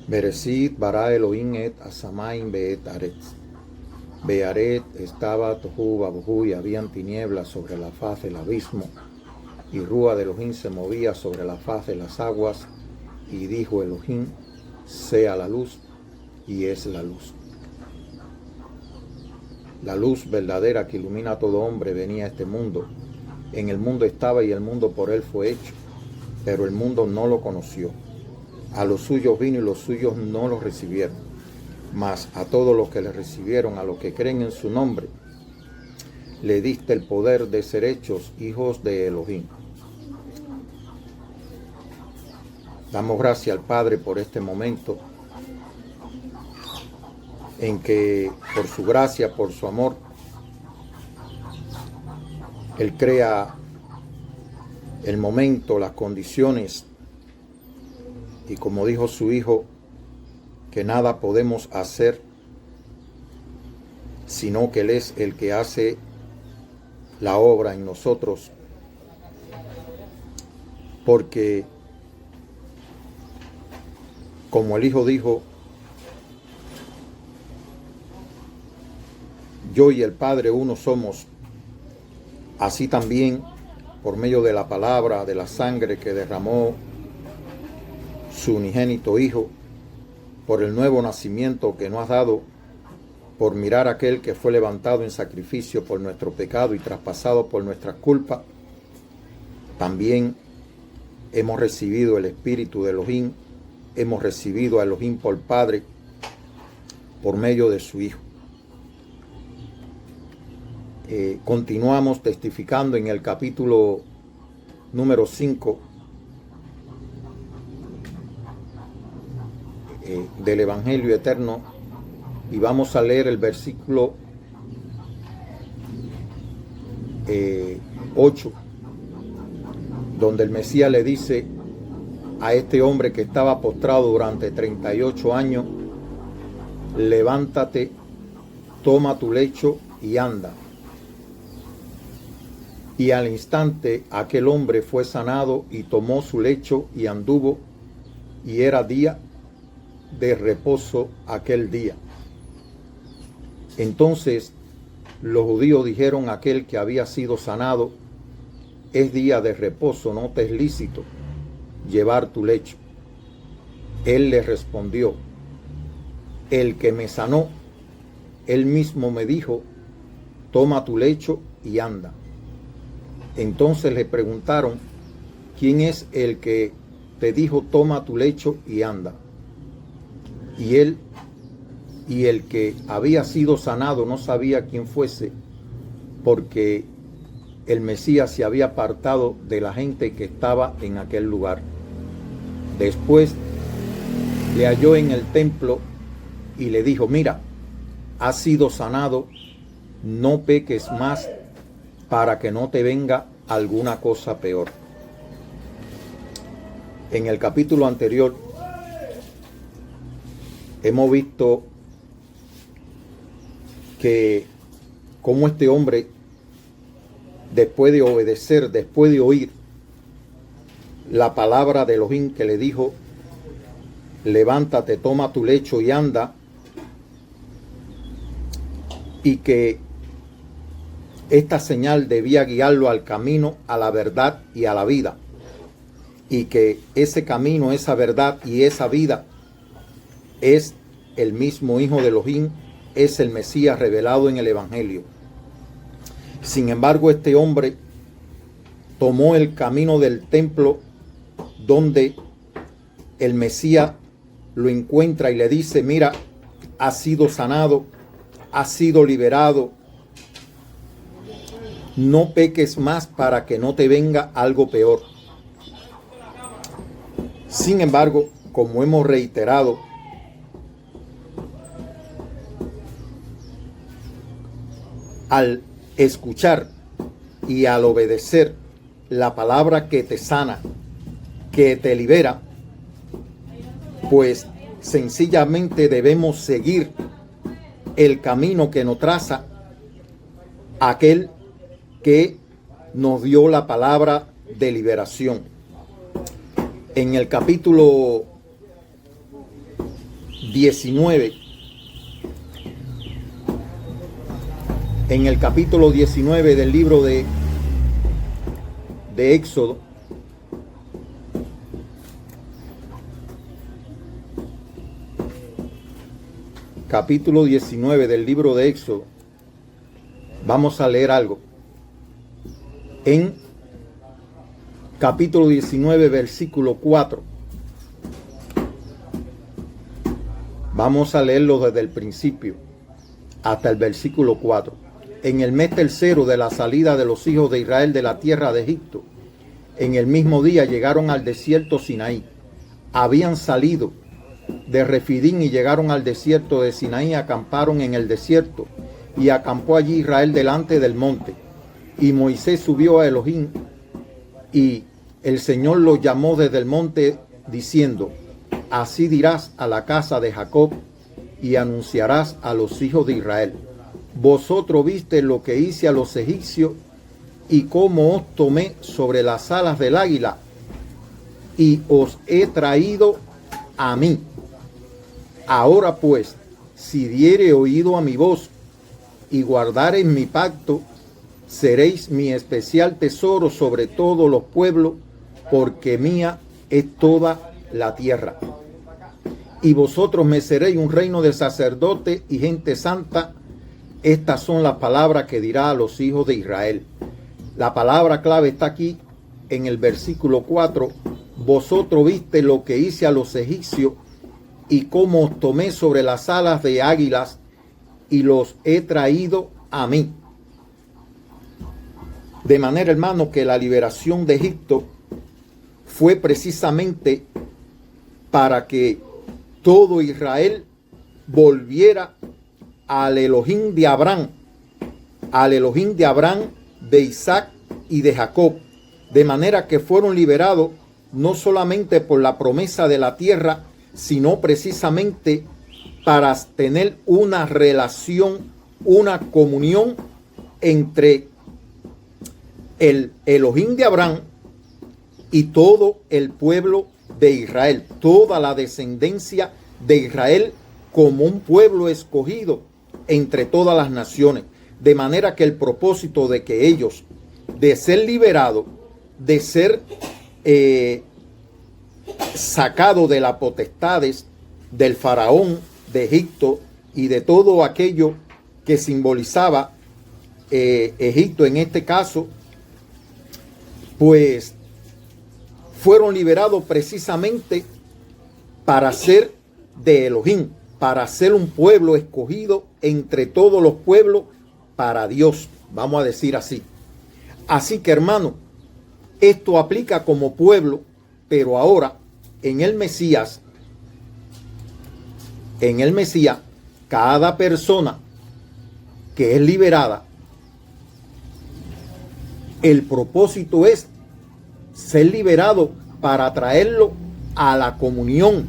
Bereshit bara Elohim et asamayim beet aretz. Bearet estaba tohu babuhu y habían tinieblas sobre la faz del abismo, y Rúa de Elohim se movía sobre la faz de las aguas, y dijo Elohim, sea la luz, y es la luz. La luz verdadera que ilumina a todo hombre venía a este mundo. En el mundo estaba y el mundo por él fue hecho, pero el mundo no lo conoció. A los suyos vino y los suyos no lo recibieron. Mas a todos los que le recibieron, a los que creen en su nombre, le diste el poder de ser hechos hijos de Elohim. Damos gracias al Padre por este momento en que, por su gracia, por su amor, Él crea el momento, las condiciones, y como dijo su Hijo, que nada podemos hacer, sino que Él es el que hace la obra en nosotros, porque como el Hijo dijo, yo y el Padre uno somos, así también por medio de la palabra, de la sangre que derramó su unigénito Hijo, por el nuevo nacimiento que nos has dado, por mirar a aquel que fue levantado en sacrificio por nuestro pecado y traspasado por nuestras culpas, también hemos recibido el Espíritu de Elohim, hemos recibido a Elohim por Padre, por medio de su Hijo. Continuamos testificando en el capítulo número 5 del Evangelio Eterno, y vamos a leer el versículo 8, donde el Mesías le dice a este hombre que estaba postrado durante 38 años, levántate, toma tu lecho y anda. Y al instante aquel hombre fue sanado y tomó su lecho y anduvo, y era día de reposo aquel día. Entonces los judíos dijeron a aquel que había sido sanado, es día de reposo, no te es lícito llevar tu lecho. Él les respondió, el que me sanó, él mismo me dijo, toma tu lecho y anda. Entonces le preguntaron, ¿quién es el que te dijo toma tu lecho y anda? Y él y el que había sido sanado no sabía quién fuese, porque el Mesías se había apartado de la gente que estaba en aquel lugar. Después le halló en el templo y le dijo, mira, has sido sanado, no peques más para que no te venga alguna cosa peor. En el capítulo anterior hemos visto que como este hombre, después de obedecer, después de oír la palabra de Elohim que le dijo, levántate, toma tu lecho y anda, y que esta señal debía guiarlo al camino, a la verdad y a la vida, y que ese camino, esa verdad y esa vida es el mismo Hijo de Elohim, es el Mesías revelado en el Evangelio. Sin embargo, este hombre tomó el camino del templo, donde el Mesías lo encuentra y le dice, mira, has sido sanado, has sido liberado, no peques más para que no te venga algo peor. Sin embargo, como hemos reiterado, al escuchar y al obedecer la palabra que te sana, que te libera, pues sencillamente debemos seguir el camino que nos traza aquel que nos dio la palabra de liberación. En el capítulo 19, en el capítulo 19 del libro de Éxodo, capítulo 19 del libro de Éxodo, vamos a leer algo. En capítulo 19, versículo 4. Vamos a leerlo desde el principio hasta el versículo 4. En el mes tercero de la salida de los hijos de Israel de la tierra de Egipto, en el mismo día llegaron al desierto Sinaí. Habían salido de Refidín y llegaron al desierto de Sinaí, acamparon en el desierto, y acampó allí Israel delante del monte. Y Moisés subió a Elohim, y el Señor lo llamó desde el monte, diciendo: así dirás a la casa de Jacob, y anunciarás a los hijos de Israel: vosotros viste lo que hice a los egipcios, y cómo os tomé sobre las alas del águila, y os he traído a mí. Ahora pues, si diere oído a mi voz, y guardareis mi pacto, seréis mi especial tesoro sobre todos los pueblos, porque mía es toda la tierra. Y vosotros me seréis un reino de sacerdotes y gente santa. Estas son las palabras que dirá a los hijos de Israel. La palabra clave está aquí en el versículo 4. Vosotros viste lo que hice a los egipcios, y cómo os tomé sobre las alas de águilas, y los he traído a mí. De manera, hermano, que la liberación de Egipto fue precisamente para que todo Israel volviera al Elohim de Abraham, de Isaac y de Jacob. De manera que fueron liberados no solamente por la promesa de la tierra, sino precisamente para tener una relación, una comunión entre el Elohim de Abraham y todo el pueblo de Israel, toda la descendencia de Israel, como un pueblo escogido entre todas las naciones. De manera que el propósito de que ellos, de ser liberados, de ser sacados de las potestades del faraón de Egipto y de todo aquello que simbolizaba Egipto en este caso, pues fueron liberados precisamente para ser de Elohim, para ser un pueblo escogido entre todos los pueblos para Dios, vamos a decir así. Así que, hermano, esto aplica como pueblo, pero ahora en el Mesías, cada persona que es liberada, el propósito es ser liberado para traerlo a la comunión.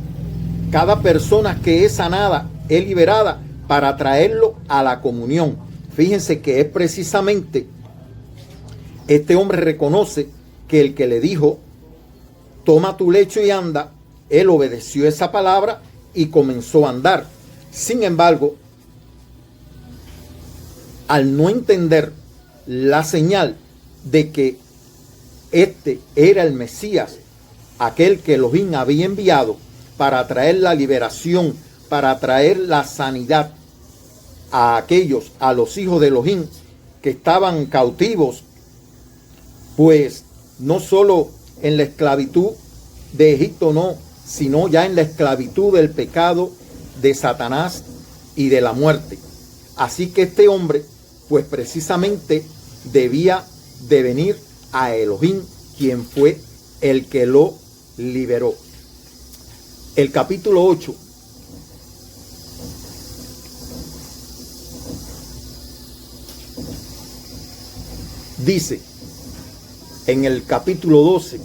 Cada persona que es sanada es liberada para traerlo a la comunión. Fíjense que es precisamente este hombre reconoce que el que le dijo: toma tu lecho y anda, él obedeció esa palabra y comenzó a andar. Sin embargo, al no entender la señal de que este era el Mesías, aquel que Elohim había enviado para traer la liberación, para traer la sanidad a aquellos, a los hijos de Elohim que estaban cautivos, pues no solo en la esclavitud de Egipto, no, sino ya en la esclavitud del pecado, de Satanás y de la muerte. Así que este hombre, pues precisamente debía de venir a Elohim, quien fue el que lo liberó. El capítulo 8 dice, en el capítulo 12,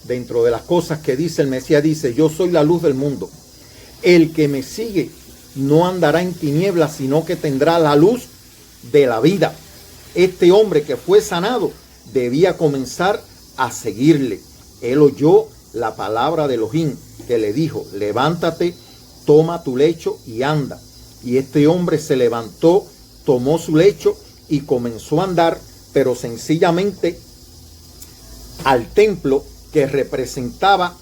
dentro de las cosas que dice el Mesías, dice: yo soy la luz del mundo. El que me sigue no andará en tinieblas, sino que tendrá la luz de la vida. Este hombre que fue sanado debía comenzar a seguirle. Él oyó la palabra de Elohim, que le dijo: levántate toma tu lecho y anda. Y este hombre se levantó, tomó su lecho y comenzó a andar, pero sencillamente al templo, que representaba,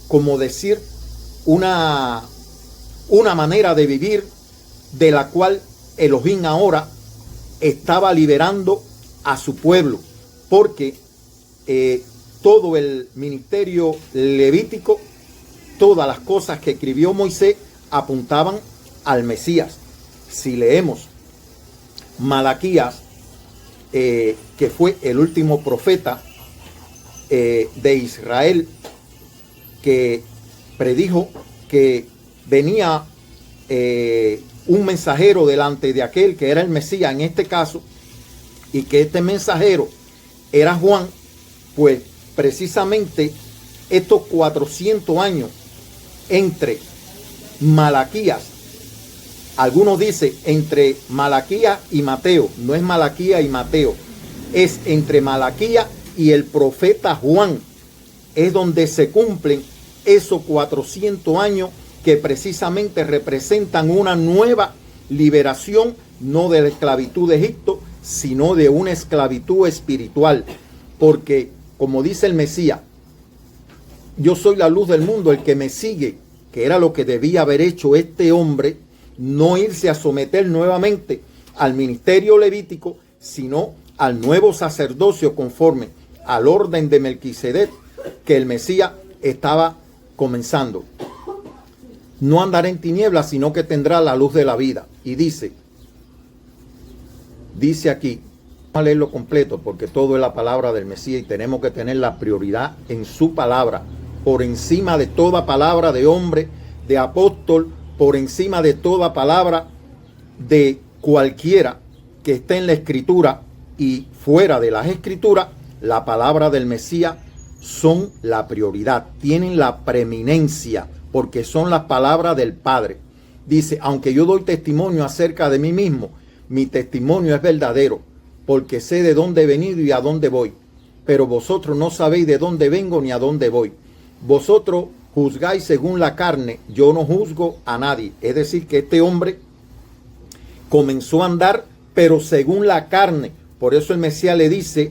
como decir, una manera de vivir de la cual Elohim ahora estaba liberando a su pueblo, porque todo el ministerio levítico, todas las cosas que escribió Moisés apuntaban al Mesías. Si leemos Malaquías, que fue el último profeta de Israel, que predijo que venía un mensajero delante de aquel que era el Mesías en este caso, y que este mensajero era Juan, pues precisamente estos 400 años entre Malaquías, algunos dicen entre Malaquías y Mateo, no es Malaquías y Mateo, es entre Malaquías y el profeta Juan, es donde se cumplen esos 400 años que precisamente representan una nueva liberación, no de la esclavitud de Egipto, sino de una esclavitud espiritual. Porque, como dice el Mesías, yo soy la luz del mundo, el que me sigue, que era lo que debía haber hecho este hombre, no irse a someter nuevamente al ministerio levítico, sino al nuevo sacerdocio conforme al orden de Melquisedec, que el Mesías estaba comenzando. No andará en tinieblas, sino que tendrá la luz de la vida. Y dice aquí, vamos a leerlo completo porque todo es la palabra del Mesías y tenemos que tener la prioridad en su palabra, por encima de toda palabra de hombre, de apóstol, por encima de toda palabra de cualquiera que esté en la escritura y fuera de las escrituras. La palabra del Mesías son la prioridad, tienen la preeminencia, porque son las palabras del Padre. Dice, aunque yo doy testimonio acerca de mí mismo, mi testimonio es verdadero, porque sé de dónde he venido y a dónde voy. Pero vosotros no sabéis de dónde vengo ni a dónde voy. Vosotros juzgáis según la carne, yo no juzgo a nadie. Es decir, que este hombre comenzó a andar, pero según la carne. Por eso el Mesías le dice,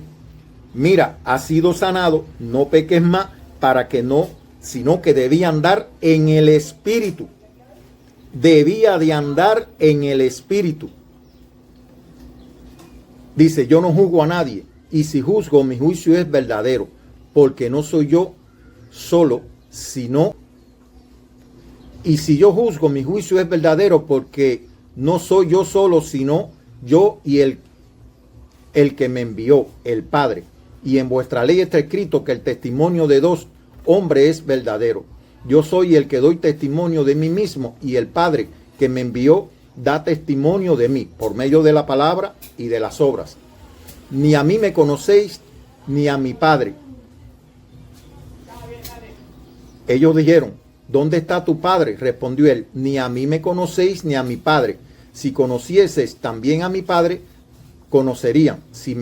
mira, has sido sanado, no peques más, para que no, sino que debía andar en el Espíritu. Debía de andar en el Espíritu. Dice, yo no juzgo a nadie, y si juzgo, mi juicio es verdadero, porque no soy yo solo, sino, y si yo juzgo, mi juicio es verdadero, porque no soy yo solo, sino yo y el que me envió, el Padre. Y en vuestra ley está escrito que el testimonio de dos hombres es verdadero. Yo soy el que doy testimonio de mí mismo, y el Padre que me envió da testimonio de mí por medio de la palabra y de las obras. Ni a mí me conocéis, ni a mi Padre. Ellos dijeron, ¿dónde está tu Padre? Respondió él, ni a mí me conocéis, ni a mi Padre. Si conocieseis también a mi Padre, conocerían. Si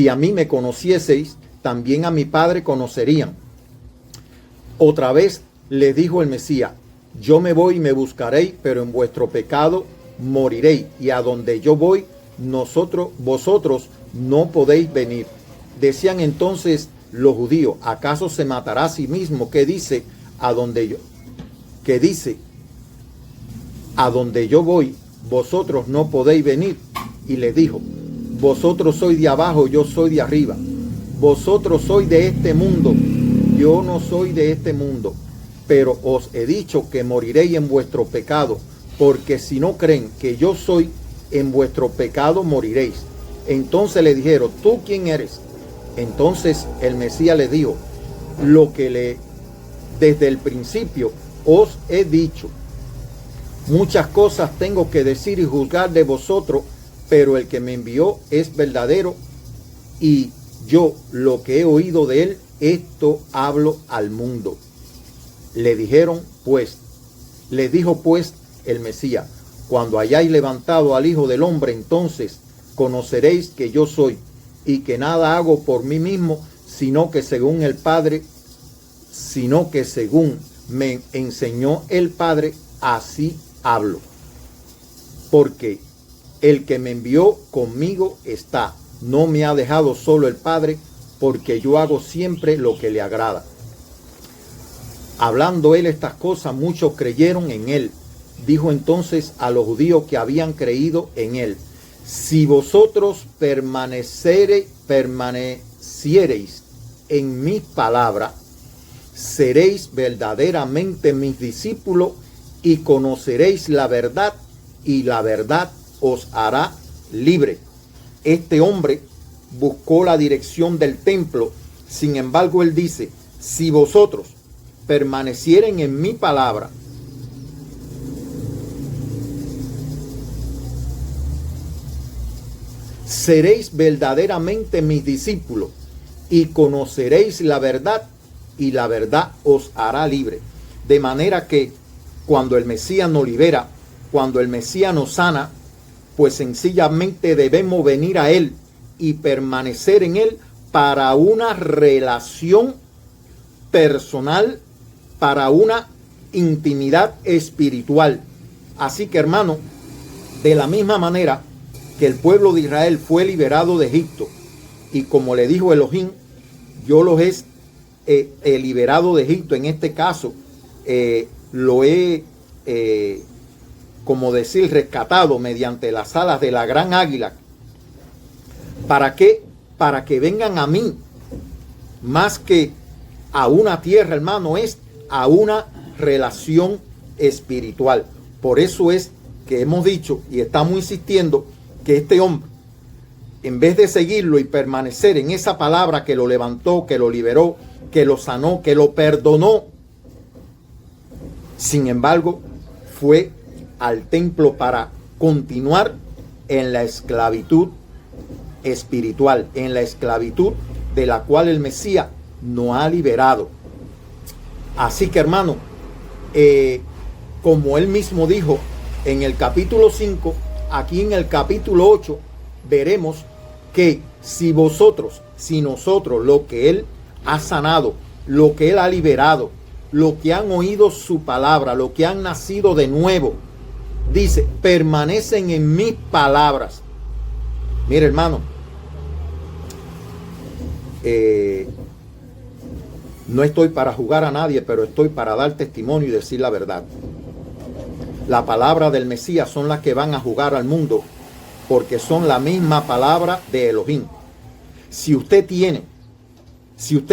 a mí me conocieseis, también a mi Padre conocerían. Otra vez le dijo el Mesías, yo me voy y me buscaréis, pero en vuestro pecado moriréis, y a donde yo voy, vosotros no podéis venir. Decían entonces los judíos, ¿acaso se matará a sí mismo? ¿Qué dice? A donde yo voy, vosotros no podéis venir. Y le dijo, vosotros sois de abajo, yo soy de arriba. Vosotros sois de este mundo, yo no soy de este mundo. Pero os he dicho que moriréis en vuestro pecado, porque si no creen que yo soy, en vuestro pecado moriréis. Entonces le dijeron, ¿tú quién eres? Entonces el Mesías le dijo, lo que desde el principio os he dicho. Muchas cosas tengo que decir y juzgar de vosotros, pero el que me envió es verdadero, y yo lo que he oído de él, esto hablo al mundo. Le dijo pues el Mesías, cuando hayáis levantado al Hijo del Hombre, entonces conoceréis que yo soy, y que nada hago por mí mismo, sino que según me enseñó el Padre, así hablo. Porque el que me envió conmigo está. No me ha dejado solo el Padre, porque yo hago siempre lo que le agrada. Hablando él estas cosas, muchos creyeron en él. Dijo entonces a los judíos que habían creído en él: si vosotros permaneciereis en mi palabra, seréis verdaderamente mis discípulos y conoceréis la verdad, y la verdad os hará libre. Este hombre buscó la dirección del templo. Sin embargo, él dice: si vosotros permanecieren en mi palabra, seréis verdaderamente mis discípulos y conoceréis la verdad, y la verdad os hará libre. De manera que cuando el Mesías nos libera, cuando el Mesías nos sana, pues sencillamente debemos venir a él y permanecer en él para una relación personal, para una intimidad espiritual. Así que, hermano, de la misma manera que el pueblo de Israel fue liberado de Egipto, y como le dijo Elohim, yo los he liberado de Egipto, en este caso lo he como decir, rescatado mediante las alas de la gran águila. ¿Para qué? Para que vengan a mí, más que a una tierra, hermano, es a una relación espiritual. Por eso es que hemos dicho y estamos insistiendo que este hombre, en vez de seguirlo y permanecer en esa palabra que lo levantó, que lo liberó, que lo sanó, que lo perdonó, sin embargo, fue al templo para continuar en la esclavitud espiritual, en la esclavitud de la cual el Mesías nos ha liberado. Así que, hermano, como él mismo dijo en el capítulo 5, aquí en el capítulo 8 veremos que si nosotros, lo que él ha sanado, lo que él ha liberado, lo que han oído su palabra, lo que han nacido de nuevo, dice, permanecen en mis palabras. Mire, hermano, no estoy para juzgar a nadie, pero estoy para dar testimonio y decir la verdad. La palabra del Mesías son las que van a juzgar al mundo, porque son la misma palabra de Elohim. Si usted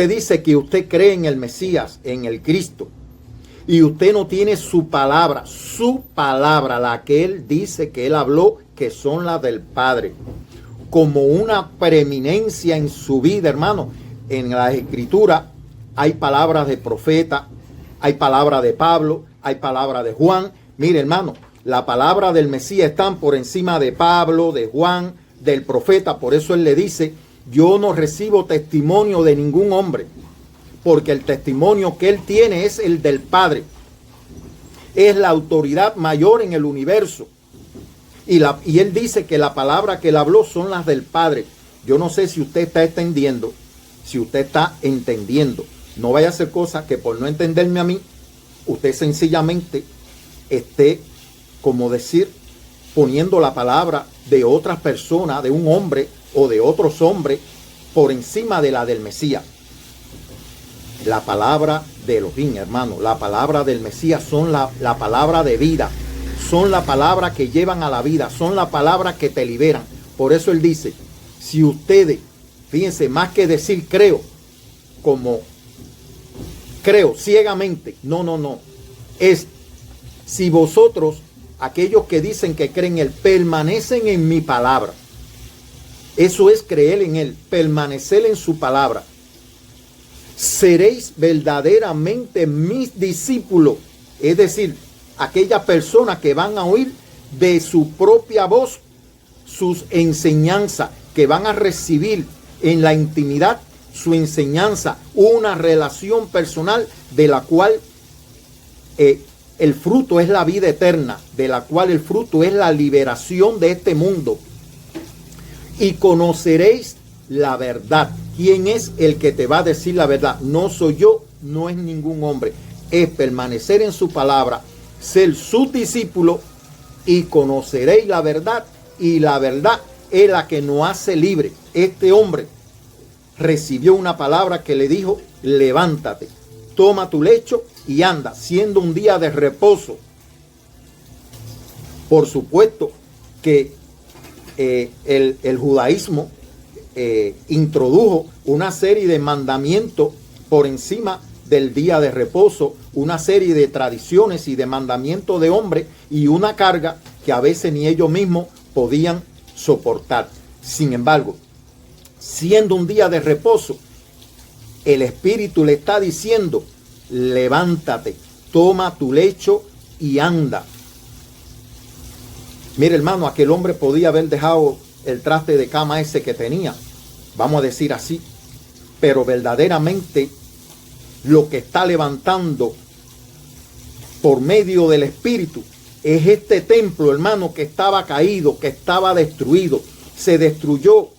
dice que usted cree en el Mesías, en el Cristo, y usted no tiene su palabra, la que él dice que él habló, que son las del Padre, como una preeminencia en su vida, hermano. En la Escritura hay palabras de profeta, hay palabras de Pablo, hay palabras de Juan. Mire, hermano, la palabra del Mesías están por encima de Pablo, de Juan, del profeta. Por eso él le dice: yo no recibo testimonio de ningún hombre, porque el testimonio que él tiene es el del Padre. Es la autoridad mayor en el universo. Y él dice que la palabra que él habló son las del Padre. Yo no sé si usted está entendiendo, No vaya a hacer cosas que por no entenderme a mí, usted sencillamente esté, como decir, poniendo la palabra de otras personas, de un hombre o de otros hombres, por encima de la del Mesías. La palabra de Elohim, hermano, la palabra del Mesías son la palabra de vida, son la palabra que llevan a la vida, son la palabra que te liberan. Por eso él dice, si ustedes, fíjense, más que decir creo, como creo ciegamente, no, es si vosotros, aquellos que dicen que creen en él, permanecen en mi palabra. Eso es creer en él, permanecer en su palabra. Seréis verdaderamente mis discípulos, es decir, aquellas personas que van a oír de su propia voz sus enseñanzas, que van a recibir en la intimidad su enseñanza, una relación personal de la cual el fruto es la vida eterna, de la cual el fruto es la liberación de este mundo. Y conoceréis la verdad. ¿Quién es el que te va a decir la verdad? No soy yo, no es ningún hombre. es permanecer en su palabra, ser sus discípulos y conoceréis la verdad, y la verdad es la que nos hace libre. Este hombre recibió una palabra que le dijo: levántate, toma tu lecho y anda, siendo un día de reposo. Por supuesto que el judaísmo introdujo una serie de mandamientos por encima del día de reposo, una serie de tradiciones y de mandamientos de hombre y una carga que a veces ni ellos mismos podían soportar. Sin embargo, siendo un día de reposo, el Espíritu le está diciendo: levántate, toma tu lecho y anda. Mire, hermano, aquel hombre podía haber dejado el traste de cama ese que tenía, vamos a decir así, pero verdaderamente lo que está levantando por medio del Espíritu es este templo, hermano, que estaba caído, que estaba destruido. Se destruyó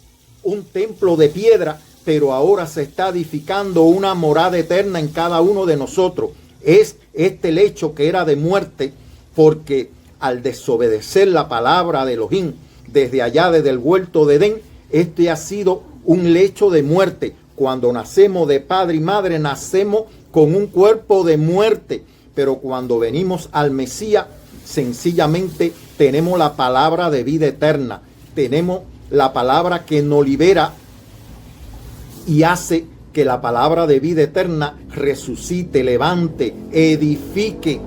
un templo de piedra, pero ahora se está edificando una morada eterna en cada uno de nosotros. Es este lecho que era de muerte, porque al desobedecer la palabra de Elohim, desde allá, desde el huerto de Edén, este ha sido un lecho de muerte. Cuando nacemos de padre y madre, nacemos con un cuerpo de muerte, pero cuando venimos al Mesías, sencillamente tenemos la palabra de vida eterna, tenemos la palabra que nos libera y hace que la palabra de vida eterna resucite, levante, edifique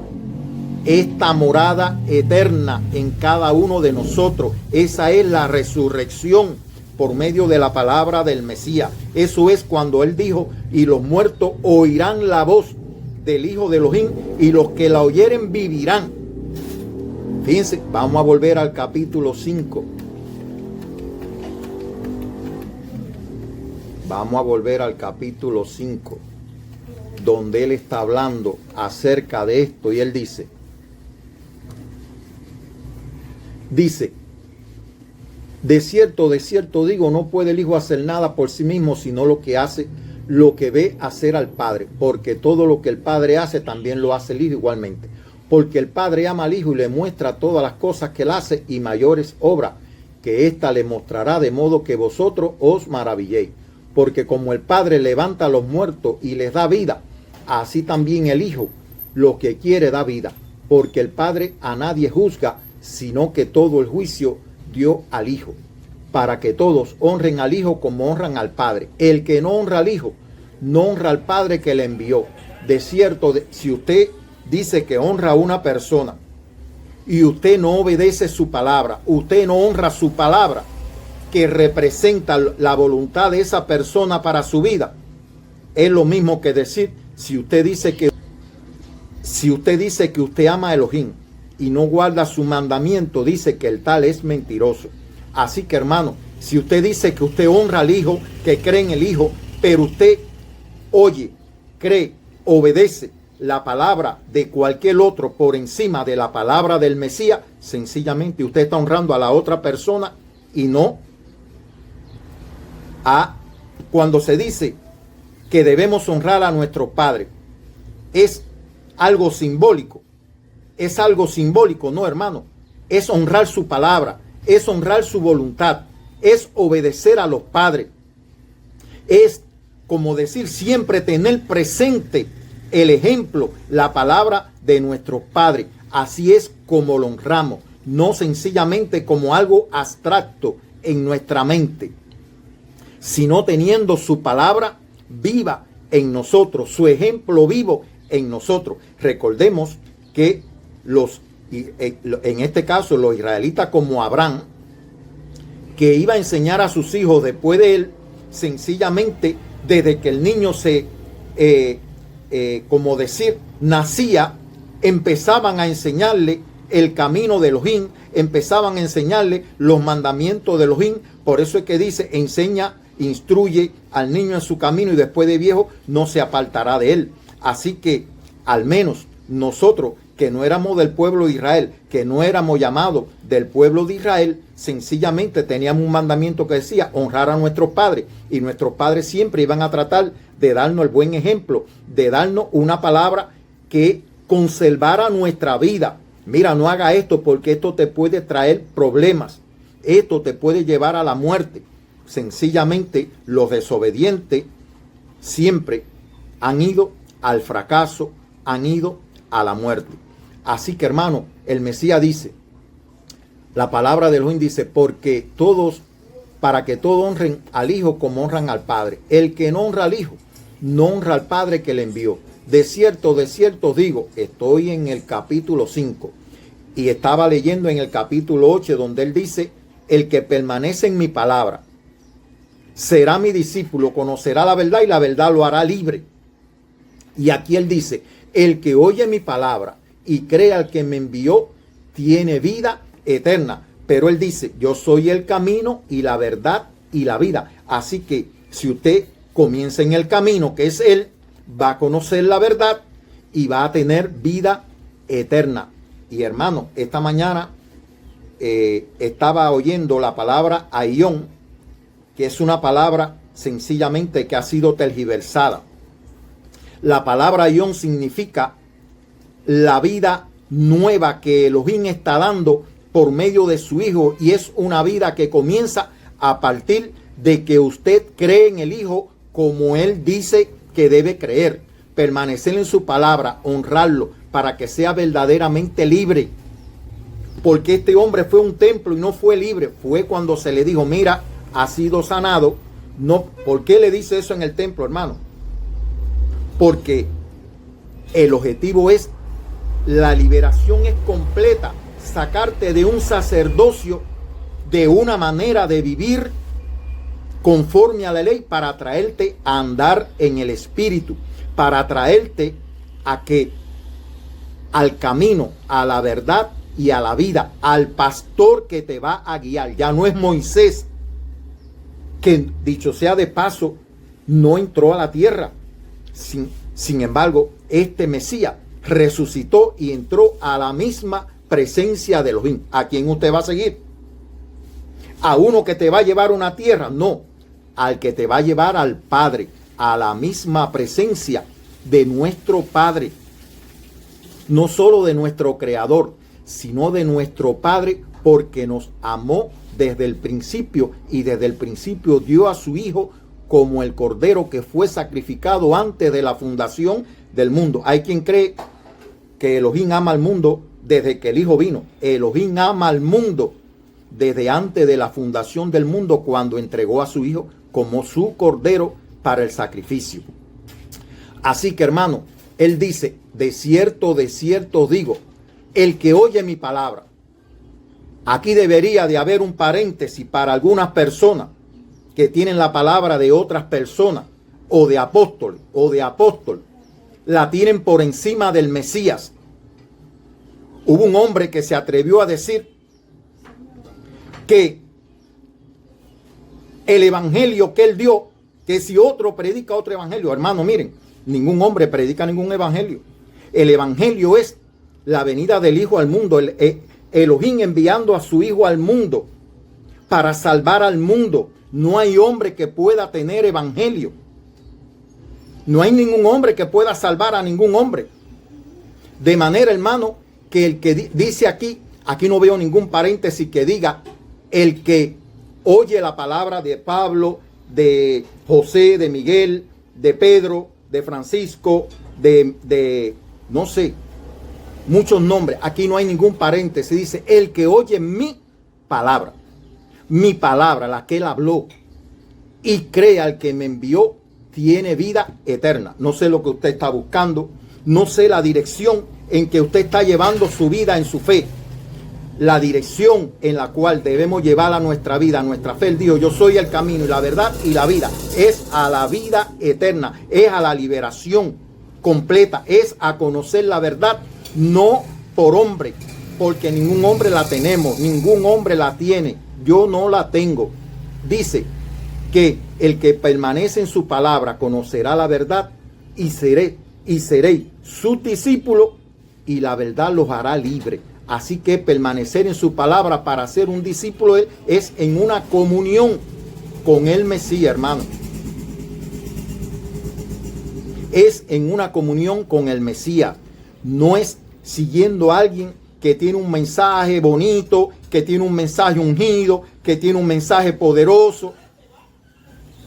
esta morada eterna en cada uno de nosotros. Esa es la resurrección por medio de la palabra del Mesías. Eso es cuando él dijo: y los muertos oirán la voz del Hijo de Elohim, y los que la oyeren vivirán. Fíjense, vamos a volver al capítulo 5. Vamos a volver al capítulo 5, donde él está hablando acerca de esto, y él dice, de cierto digo, no puede el Hijo hacer nada por sí mismo, sino lo que hace, lo que ve hacer al Padre, porque todo lo que el Padre hace, también lo hace el Hijo igualmente. Porque el Padre ama al Hijo y le muestra todas las cosas que él hace, y mayores obras que ésta le mostrará, de modo que vosotros os maravilléis. Porque como el Padre levanta a los muertos y les da vida, así también el Hijo, lo que quiere, da vida. Porque el Padre a nadie juzga, sino que todo el juicio dio al Hijo, para que todos honren al Hijo como honran al Padre. El que no honra al Hijo, no honra al Padre que le envió. De cierto, si usted dice que honra a una persona y usted no obedece su palabra, usted no honra su palabra, que representa la voluntad de esa persona para su vida, es lo mismo que decir, si usted dice que usted ama a Elohim y no guarda su mandamiento, dice que el tal es mentiroso. Así que, hermano, si usted dice que usted honra al Hijo, que cree en el Hijo, pero usted oye, cree, obedece la palabra de cualquier otro por encima de la palabra del Mesías, sencillamente usted está honrando a la otra persona y no a... Cuando se dice que debemos honrar a nuestro Padre, es algo simbólico. Es algo simbólico, no, hermano. Es honrar su palabra, es honrar su voluntad, es obedecer a los padres. Es, como decir, siempre tener presente el ejemplo, la palabra de nuestros padres. Así es como lo honramos, no sencillamente como algo abstracto en nuestra mente, sino teniendo su palabra viva en nosotros, su ejemplo vivo en nosotros. Recordemos que en este caso los israelitas, como Abraham, que iba a enseñar a sus hijos después de él, sencillamente desde que el niño como decir, nacía, empezaban a enseñarle el camino de Elohim, empezaban a enseñarle los mandamientos de Elohim. Por eso es que dice, enseña, instruye al niño en su camino, y después de viejo no se apartará de él. Así que al menos nosotros, que no éramos del pueblo de Israel, que no éramos llamados del pueblo de Israel, sencillamente teníamos un mandamiento que decía honrar a nuestros padres, y nuestros padres siempre iban a tratar de darnos el buen ejemplo, de darnos una palabra que conservara nuestra vida. Mira, no haga esto porque esto te puede traer problemas. Esto te puede llevar a la muerte. Sencillamente, los desobedientes siempre han ido al fracaso, han ido a la muerte. Así que, hermano, el Mesías dice, la palabra de Elohim dice, porque todos, para que todos honren al Hijo como honran al Padre. El que no honra al Hijo, no honra al Padre que le envió. De cierto os digo, estoy en el capítulo 5 y estaba leyendo en el capítulo 8 donde él dice, el que permanece en mi palabra será mi discípulo, conocerá la verdad y la verdad lo hará libre. Y aquí él dice, el que oye mi palabra y cree al que me envió, tiene vida eterna. Pero él dice, yo soy el camino y la verdad y la vida. Así que si usted comienza en el camino, que es él, va a conocer la verdad y va a tener vida eterna. Y hermano, esta mañana estaba oyendo la palabra aión, que es una palabra sencillamente que ha sido tergiversada. La palabra aión significa la vida nueva que Elohim está dando por medio de su Hijo, y es una vida que comienza a partir de que usted cree en el Hijo como Él dice que debe creer, permanecer en su palabra, honrarlo para que sea verdaderamente libre. Porque este hombre fue a un templo y no fue libre, fue cuando se le dijo, mira, ha sido sanado. No, ¿por qué le dice eso en el templo, hermano? Porque el objetivo es, la liberación es completa, sacarte de un sacerdocio, de una manera de vivir conforme a la ley, para traerte a andar en el Espíritu, para traerte a que al camino, a la verdad y a la vida, al pastor que te va a guiar. Ya no es Moisés, que dicho sea de paso, no entró a la tierra. Sin embargo, este Mesías resucitó y entró a la misma presencia de Elohim. ¿A quién usted va a seguir? ¿A uno que te va a llevar a una tierra? No, al que te va a llevar al Padre, a la misma presencia de nuestro Padre. No solo de nuestro Creador, sino de nuestro Padre, porque nos amó desde el principio, y desde el principio dio a su Hijo como el Cordero que fue sacrificado antes de la fundación del mundo. Hay quien cree que Elohim ama al mundo desde que el Hijo vino. Elohim ama al mundo desde antes de la fundación del mundo, cuando entregó a su Hijo como su Cordero para el sacrificio. Así que, hermano, él dice, de cierto os digo, el que oye mi palabra. Aquí debería de haber un paréntesis para algunas personas que tienen la palabra de otras personas, o de apóstol, la tienen por encima del Mesías. Hubo un hombre que se atrevió a decir que el evangelio que él dio, que si otro predica otro evangelio, hermano, miren, ningún hombre predica ningún evangelio. El evangelio es la venida del Hijo al mundo, Elohim enviando a su Hijo al mundo para salvar al mundo. No hay hombre que pueda tener evangelio. No hay ningún hombre que pueda salvar a ningún hombre. De manera, hermano, que el que dice aquí no veo ningún paréntesis que diga el que oye la palabra de Pablo, de José, de Miguel, de Pedro, de Francisco, de no sé, muchos nombres. Aquí no hay ningún paréntesis. Dice el que oye mi palabra, la que él habló, y cree al que me envió, tiene vida eterna. No sé lo que usted está buscando, no sé la dirección en que usted está llevando su vida en su fe. La dirección en la cual debemos llevar a nuestra vida, a nuestra fe. Él dijo, yo soy el camino y la verdad y la vida. Es a la vida eterna, es a la liberación completa, es a conocer la verdad, no por hombre, porque ningún hombre la tenemos, ningún hombre la tiene. Yo no la tengo. Dice que el que permanece en su palabra conocerá la verdad y seré su discípulo, y la verdad los hará libre. Así que permanecer en su palabra para ser un discípulo es en una comunión con el Mesías, hermano. Es en una comunión con el Mesías. No es siguiendo a alguien que tiene un mensaje bonito, que tiene un mensaje ungido, que tiene un mensaje poderoso.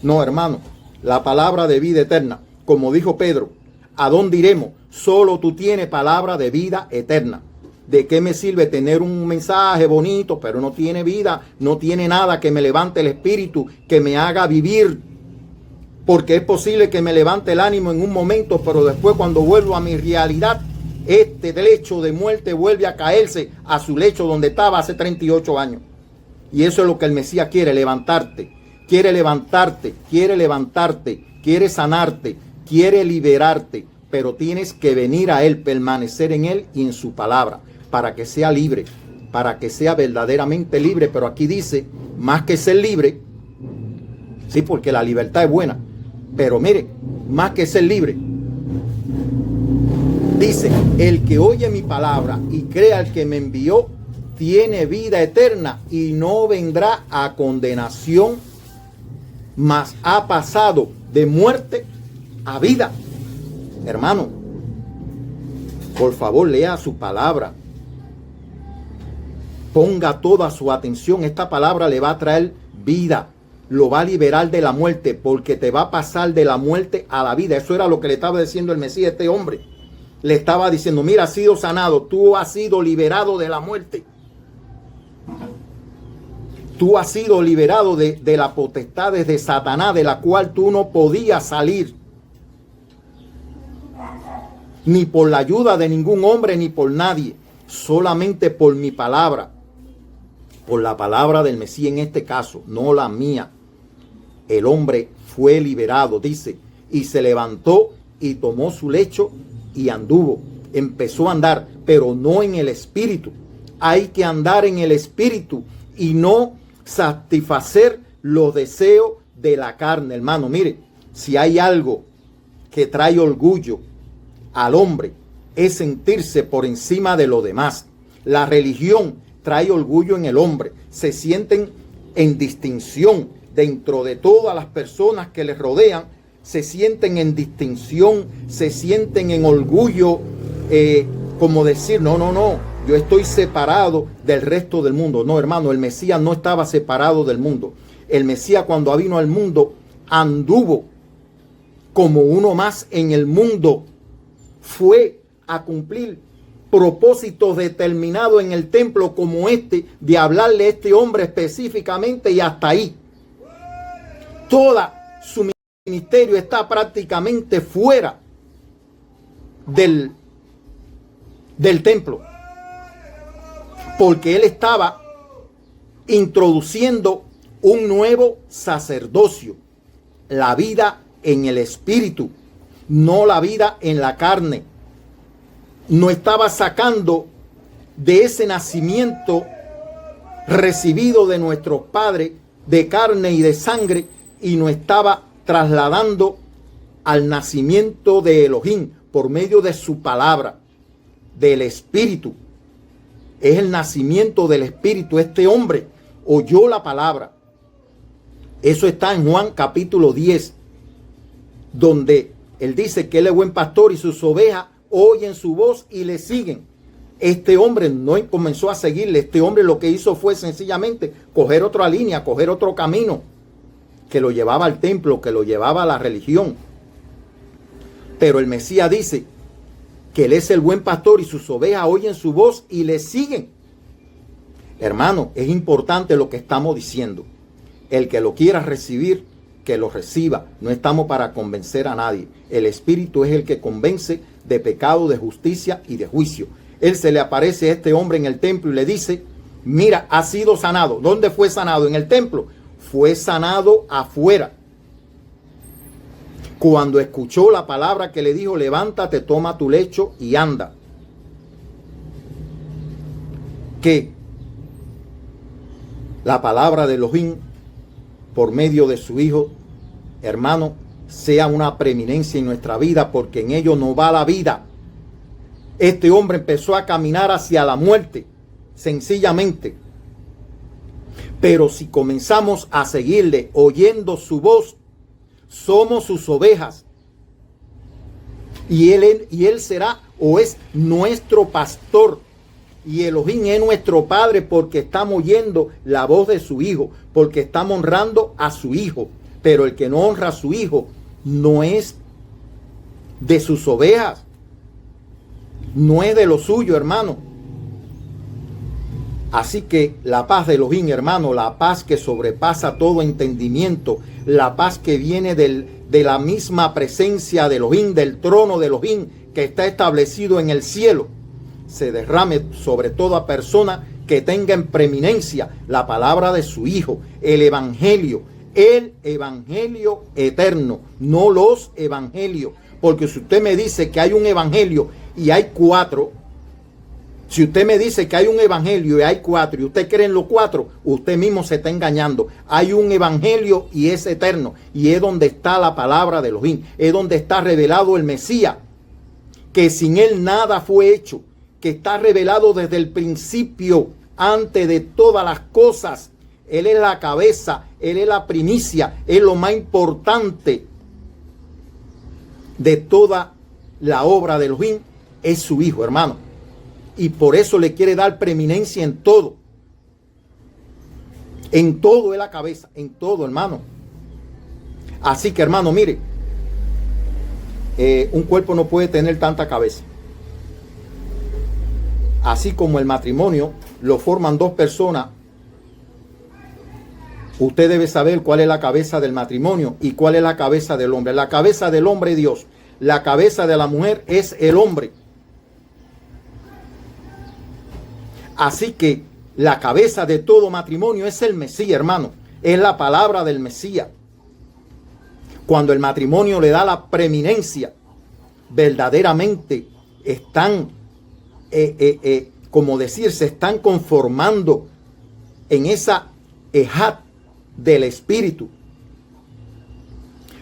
No, hermano, la palabra de vida eterna, como dijo Pedro, ¿a dónde iremos? Solo tú tienes palabra de vida eterna. ¿De qué me sirve tener un mensaje bonito, pero no tiene vida, no tiene nada que me levante el espíritu, que me haga vivir? Porque es posible que me levante el ánimo en un momento, pero después cuando vuelvo a mi realidad, este lecho de muerte vuelve a caerse a su lecho donde estaba hace 38 años. Y eso es lo que el Mesías quiere, levantarte. Quiere levantarte, quiere levantarte, quiere sanarte, quiere liberarte. Pero tienes que venir a Él, permanecer en Él y en su palabra, para que sea libre, para que sea verdaderamente libre. Pero aquí dice, más que ser libre, sí, porque la libertad es buena, pero mire, más que ser libre, dice, el que oye mi palabra y crea al que me envió, tiene vida eterna y no vendrá a condenación, mas ha pasado de muerte a vida. Hermano, por favor, lea su palabra. Ponga toda su atención. Esta palabra le va a traer vida. Lo va a liberar de la muerte, porque te va a pasar de la muerte a la vida. Eso era lo que le estaba diciendo el Mesías a este hombre. Le estaba diciendo, mira, has sido sanado. Tú has sido liberado de la muerte. Tú has sido liberado de las potestades de Satanás, de la cual tú no podías salir. Ni por la ayuda de ningún hombre, ni por nadie. Solamente por mi palabra. Por la palabra del Mesías en este caso, no la mía. El hombre fue liberado, dice, y se levantó y tomó su lecho y anduvo. Empezó a andar, pero no en el espíritu. Hay que andar en el espíritu y no satisfacer los deseos de la carne, hermano. Mire, si hay algo que trae orgullo al hombre, es sentirse por encima de lo demás. La religión trae orgullo en el hombre. Se sienten en distinción dentro de todas las personas que les rodean. Se sienten en distinción, se sienten en orgullo, como decir, no, yo estoy separado del resto del mundo. No, hermano, el Mesías no estaba separado del mundo. El Mesías, cuando vino al mundo, anduvo como uno más en el mundo. Fue a cumplir propósitos determinados en el templo como este, de hablarle a este hombre específicamente, y hasta ahí. Toda su ministerio está prácticamente fuera del templo, porque él estaba introduciendo un nuevo sacerdocio, la vida en el espíritu, no la vida en la carne. No estaba sacando de ese nacimiento recibido de nuestros padres de carne y de sangre, y nos estaba trasladando al nacimiento de Elohim por medio de su palabra, del espíritu. Es el nacimiento del espíritu. Este hombre oyó la palabra. Eso está en Juan capítulo 10, donde él dice que él es buen pastor y sus ovejas oyen su voz y le siguen. Este hombre no comenzó a seguirle. Este hombre lo que hizo fue sencillamente coger otra línea, coger otro camino que lo llevaba al templo, que lo llevaba a la religión. Pero el Mesías dice que él es el buen pastor y sus ovejas oyen su voz y le siguen. Hermano, es importante lo que estamos diciendo. El que lo quiera recibir, que lo reciba. No estamos para convencer a nadie. El Espíritu es el que convence de pecado, de justicia y de juicio. Él se le aparece a este hombre en el templo y le dice, mira, ha sido sanado. ¿Dónde fue sanado? En el templo. Fue sanado afuera. Cuando escuchó la palabra que le dijo, levántate, toma tu lecho y anda. Que la palabra de Elohim, por medio de su Hijo, hermano, sea una preeminencia en nuestra vida, porque en ello no va la vida. Este hombre empezó a caminar hacia la muerte, sencillamente. Pero si comenzamos a seguirle, oyendo su voz, somos sus ovejas. Y él será o es nuestro pastor. Y Elohim es nuestro Padre porque estamos oyendo la voz de su Hijo, porque estamos honrando a su Hijo. Pero el que no honra a su Hijo no es de sus ovejas, no es de lo suyo, hermano. Así que la paz de Elohim, hermano, la paz que sobrepasa todo entendimiento, la paz que viene de la misma presencia de Elohim, del trono de Elohim que está establecido en el cielo, se derrame sobre toda persona que tenga en preeminencia la palabra de su Hijo, el evangelio eterno, no los evangelios. Porque si usted me dice que hay un evangelio y hay 4, si usted me dice que hay un evangelio y hay 4 y usted cree en los 4, usted mismo se está engañando. Hay un evangelio y es eterno, y es donde está la palabra de Elohim, es donde está revelado el Mesías, que sin él nada fue hecho, que está revelado desde el principio, antes de todas las cosas. Él es la cabeza, él es la primicia, es lo más importante de toda la obra de Elohim, es su Hijo, hermano. Y por eso le quiere dar preeminencia en todo. En todo es la cabeza, en todo, hermano. Así que, hermano, mire, un cuerpo no puede tener tanta cabeza. Así como el matrimonio lo forman 2 personas, usted debe saber cuál es la cabeza del matrimonio y cuál es la cabeza del hombre. La cabeza del hombre es Dios. La cabeza de la mujer es el hombre. Así que la cabeza de todo matrimonio es el Mesías, hermano. Es la palabra del Mesías. Cuando el matrimonio le da la preeminencia, verdaderamente están, como decir, se están conformando en esa ejat del espíritu.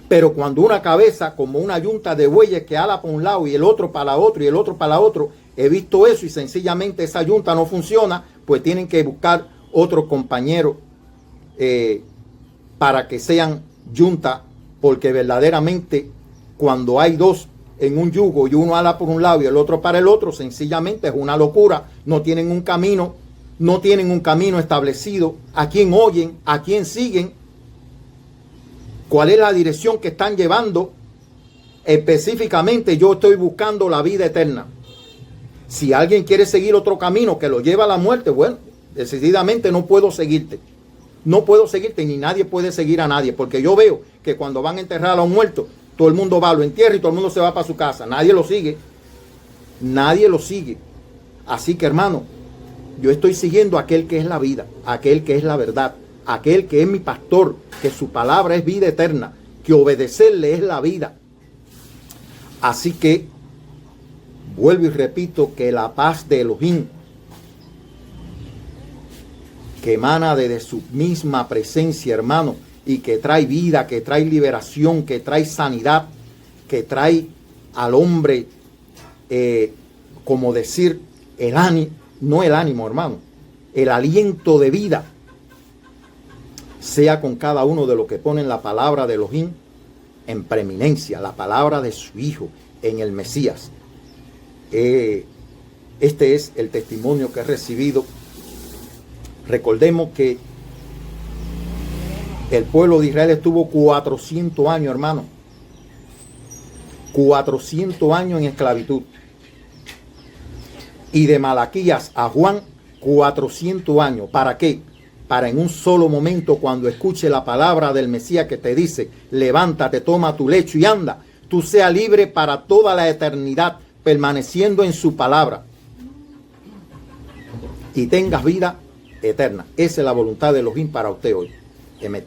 Pero cuando una cabeza, como una yunta de bueyes que ala para un lado y el otro para otro y el otro para otro, he visto eso y sencillamente esa yunta no funciona, pues tienen que buscar otro compañero para que sean yunta, porque verdaderamente cuando hay 2 en un yugo y uno ala por un lado y el otro para el otro, sencillamente es una locura. No tienen un camino, no tienen un camino establecido. ¿A quién oyen? ¿A quién siguen? ¿Cuál es la dirección que están llevando? Específicamente yo estoy buscando la vida eterna. Si alguien quiere seguir otro camino que lo lleva a la muerte, bueno, decididamente no puedo seguirte. No puedo seguirte, ni nadie puede seguir a nadie, porque yo veo que cuando van a enterrar a un muerto, todo el mundo va, lo entierra y todo el mundo se va para su casa. Nadie lo sigue. Nadie lo sigue. Así que, hermano, yo estoy siguiendo a aquel que es la vida, aquel que es la verdad, aquel que es mi pastor, que su palabra es vida eterna, que obedecerle es la vida. Así que, vuelvo y repito, que la paz de Elohim, que emana desde su misma presencia, hermano, y que trae vida, que trae liberación, que trae sanidad, que trae al hombre, como decir, el ánimo, no el ánimo, hermano, el aliento de vida, sea con cada uno de los que ponen la palabra de Elohim en preeminencia, la palabra de su Hijo en el Mesías. Este es el testimonio que he recibido. Recordemos que el pueblo de Israel estuvo 400 años, hermano. 400 años en esclavitud. Y de Malaquías a Juan, 400 años. ¿Para qué? Para en un solo momento, cuando escuche la palabra del Mesías que te dice, levántate, toma tu lecho y anda, tú seas libre para toda la eternidad, permaneciendo en su palabra. Y tengas vida eterna. Esa es la voluntad de Elohim para usted hoy. Amén.